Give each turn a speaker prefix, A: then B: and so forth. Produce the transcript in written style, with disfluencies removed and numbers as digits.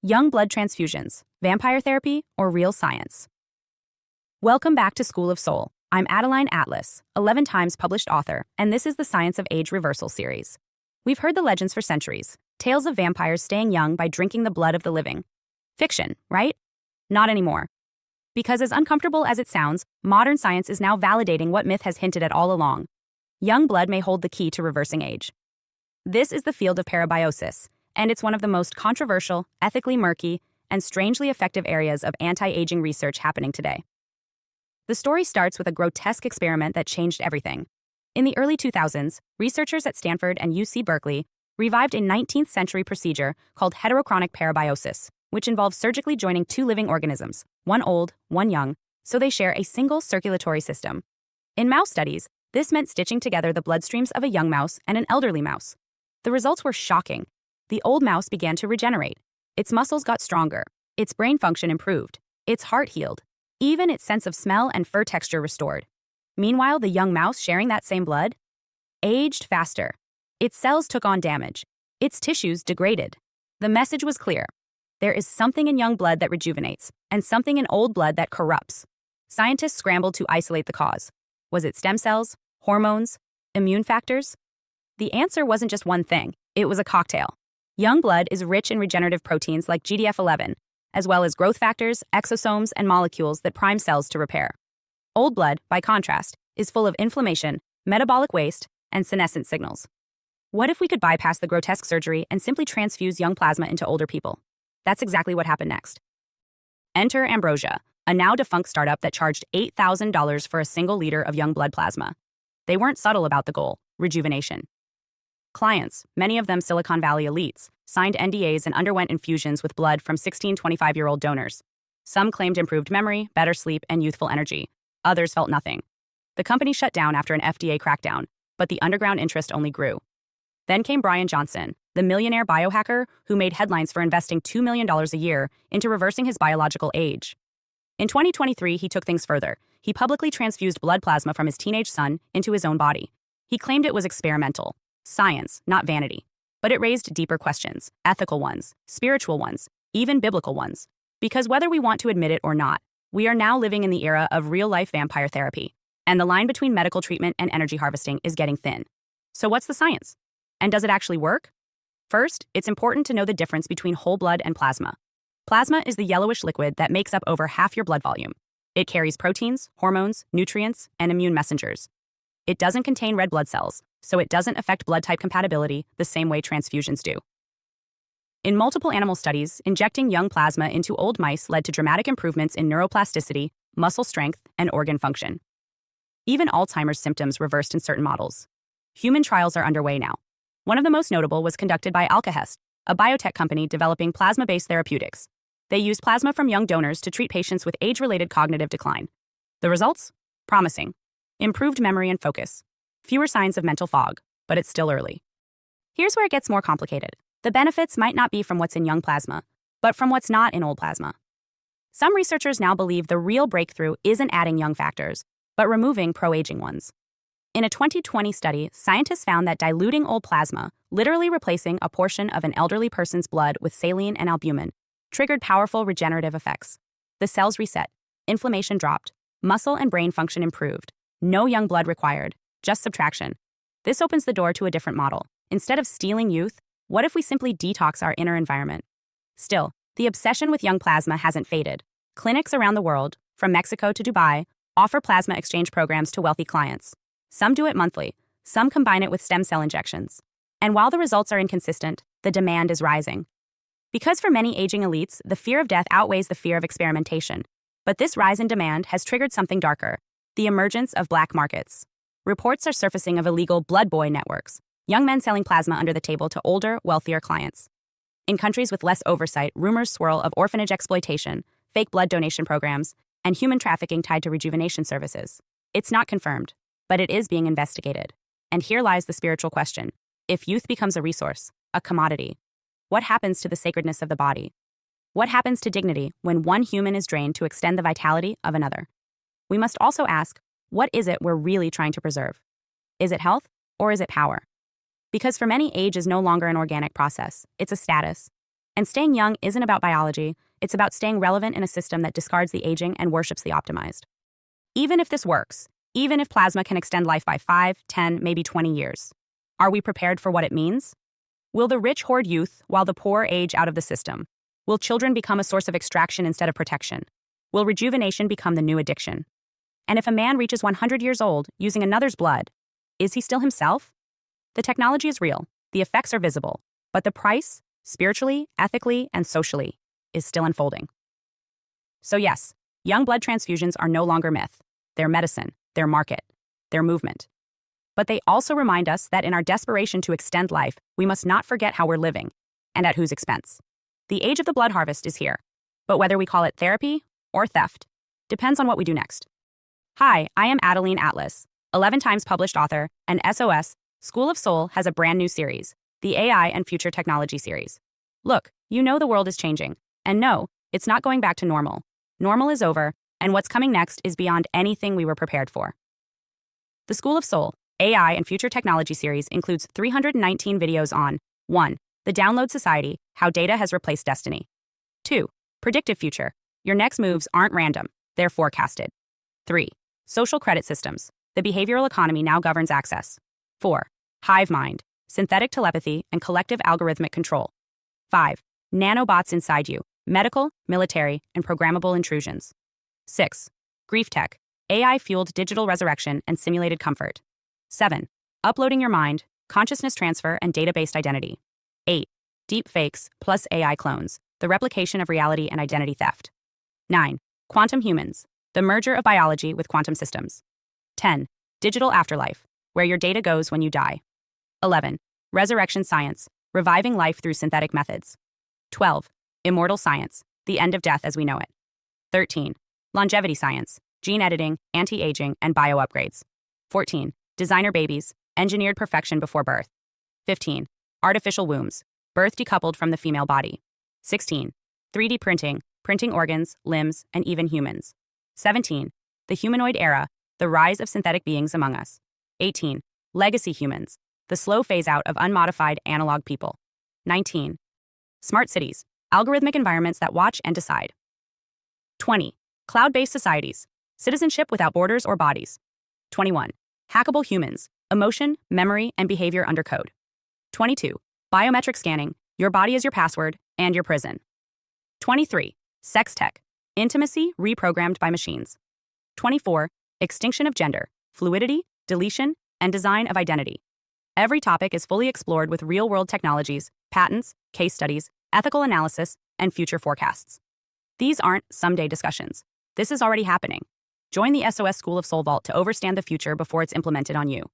A: Young blood transfusions, vampire therapy, or real science? Welcome back to School of Soul. I'm Adeline Atlas, 11 times published author, and this is the Science of Age Reversal series. We've heard the legends for centuries, tales of vampires staying young by drinking the blood of the living. Fiction, right? Not anymore. Because as uncomfortable as it sounds, modern science is now validating what myth has hinted at all along. Young blood may hold the key to reversing age. This is the field of parabiosis, and it's one of the most controversial, ethically murky, and strangely effective areas of anti-aging research happening today. The story starts with a grotesque experiment that changed everything. In the early 2000s, researchers at Stanford and UC Berkeley revived a 19th century procedure called heterochronic parabiosis, which involves surgically joining two living organisms, one old, one young, so they share a single circulatory system. In mouse studies, this meant stitching together the bloodstreams of a young mouse and an elderly mouse. The results were shocking. The old mouse began to regenerate. Its muscles got stronger. Its brain function improved. Its heart healed. Even its sense of smell and fur texture restored. Meanwhile, the young mouse sharing that same blood aged faster. Its cells took on damage. Its tissues degraded. The message was clear. There is something in young blood that rejuvenates, and something in old blood that corrupts. Scientists scrambled to isolate the cause. Was it stem cells, hormones, immune factors? The answer wasn't just one thing. It was a cocktail. Young blood is rich in regenerative proteins like GDF11, as well as growth factors, exosomes, and molecules that prime cells to repair. Old blood, by contrast, is full of inflammation, metabolic waste, and senescent signals. What if we could bypass the grotesque surgery and simply transfuse young plasma into older people? That's exactly what happened next. Enter Ambrosia, a now-defunct startup that charged $8,000 for a single liter of young blood plasma. They weren't subtle about the goal: rejuvenation. Clients, many of them Silicon Valley elites, signed NDAs and underwent infusions with blood from 16 25-year-old donors. Some claimed improved memory, better sleep, and youthful energy. Others felt nothing. The company shut down after an FDA crackdown, but the underground interest only grew. Then came Brian Johnson, the millionaire biohacker who made headlines for investing $2 million a year into reversing his biological age. In 2023, he took things further. He publicly transfused blood plasma from his teenage son into his own body. He claimed it was experimental. Science, not vanity. But it raised deeper questions, ethical ones, spiritual ones, even biblical ones. Because whether we want to admit it or not, we are now living in the era of real-life vampire therapy, and the line between medical treatment and energy harvesting is getting thin. So what's the science? And does it actually work? First, it's important to know the difference between whole blood and plasma. Plasma is the yellowish liquid that makes up over half your blood volume. It carries proteins, hormones, nutrients, and immune messengers. It doesn't contain red blood cells, so it doesn't affect blood type compatibility the same way transfusions do. In multiple animal studies, injecting young plasma into old mice led to dramatic improvements in neuroplasticity, muscle strength, and organ function. Even Alzheimer's symptoms reversed in certain models. Human trials are underway now. One of the most notable was conducted by Alkahest, a biotech company developing plasma-based therapeutics. They used plasma from young donors to treat patients with age-related cognitive decline. The results? Promising. Improved memory and focus. Fewer signs of mental fog, but it's still early. Here's where it gets more complicated. The benefits might not be from what's in young plasma, but from what's not in old plasma. Some researchers now believe the real breakthrough isn't adding young factors, but removing pro-aging ones. In a 2020 study, scientists found that diluting old plasma, literally replacing a portion of an elderly person's blood with saline and albumin, triggered powerful regenerative effects. The cells reset, inflammation dropped, muscle and brain function improved. No young blood required, just subtraction. This opens the door to a different model. Instead of stealing youth, what if we simply detox our inner environment? Still, the obsession with young plasma hasn't faded. Clinics around the world, from Mexico to Dubai, offer plasma exchange programs to wealthy clients. Some do it monthly, some combine it with stem cell injections. And while the results are inconsistent, the demand is rising. Because for many aging elites, the fear of death outweighs the fear of experimentation. But this rise in demand has triggered something darker: the emergence of black markets. Reports are surfacing of illegal blood boy networks, young men selling plasma under the table to older, wealthier clients. In countries with less oversight, rumors swirl of orphanage exploitation, fake blood donation programs, and human trafficking tied to rejuvenation services. It's not confirmed, but it is being investigated. And here lies the spiritual question. If youth becomes a resource, a commodity, what happens to the sacredness of the body? What happens to dignity when one human is drained to extend the vitality of another? We must also ask, what is it we're really trying to preserve? Is it health, or is it power? Because for many, age is no longer an organic process, it's a status. And staying young isn't about biology, it's about staying relevant in a system that discards the aging and worships the optimized. Even if this works, even if plasma can extend life by 5, 10, maybe 20 years, are we prepared for what it means? Will the rich hoard youth while the poor age out of the system? Will children become a source of extraction instead of protection? Will rejuvenation become the new addiction? And if a man reaches 100 years old using another's blood, is he still himself? The technology is real, the effects are visible, but the price, spiritually, ethically, and socially, is still unfolding. So yes, young blood transfusions are no longer myth. They're medicine, they're market, they're movement. But they also remind us that in our desperation to extend life, we must not forget how we're living, and at whose expense. The age of the blood harvest is here, but whether we call it therapy or theft depends on what we do next. Hi, I am Adeline Atlas, 11 times published author, and SOS, School of Soul has a brand new series, the AI and Future Technology series. Look, you know the world is changing, and no, it's not going back to normal. Normal is over, and what's coming next is beyond anything we were prepared for. The School of Soul, AI and Future Technology series includes 319 videos on 1. The Download Society, How Data Has Replaced Destiny. 2. Predictive Future, Your next moves aren't random, they're forecasted. 3. Social Credit Systems, The Behavioral Economy Now Governs Access. 4. Hive Mind, Synthetic Telepathy and Collective Algorithmic Control. 5. Nanobots Inside You, Medical, Military, and Programmable Intrusions. 6. Grief Tech, AI-Fueled Digital Resurrection and Simulated Comfort. 7. Uploading Your Mind, Consciousness Transfer and Data-Based Identity. 8. Deep Fakes plus AI Clones, The Replication of Reality and Identity Theft. 9. Quantum Humans, The Merger of Biology with Quantum Systems. 10. Digital Afterlife, Where Your Data Goes When You Die. 11. Resurrection Science, Reviving Life Through Synthetic Methods. 12. Immortal Science, The End of Death as We Know It. 13. Longevity Science, Gene Editing, Anti-Aging, and Bio-Upgrades. 14. Designer Babies, Engineered Perfection Before Birth. 15. Artificial Wombs, Birth Decoupled from the Female Body. 16. 3D Printing, Printing Organs, Limbs, and even humans. 17. The Humanoid Era, The Rise of Synthetic Beings Among Us. 18. Legacy Humans, The Slow Phase-Out of Unmodified Analog People. 19. Smart Cities, Algorithmic Environments That Watch and Decide. 20. Cloud-Based Societies, Citizenship Without Borders or Bodies. 21. Hackable Humans, Emotion, Memory, and Behavior Under Code. 22. Biometric Scanning, Your Body is Your Password and Your Prison. 23. Sex Tech, Intimacy Reprogrammed by Machines. 24. Extinction of Gender, Fluidity, Deletion, and Design of Identity. Every topic is fully explored with real-world technologies, patents, case studies, ethical analysis, and future forecasts. These aren't someday discussions. This is already happening. Join the SOS School of Soul Vault to overstand the future before it's implemented on you.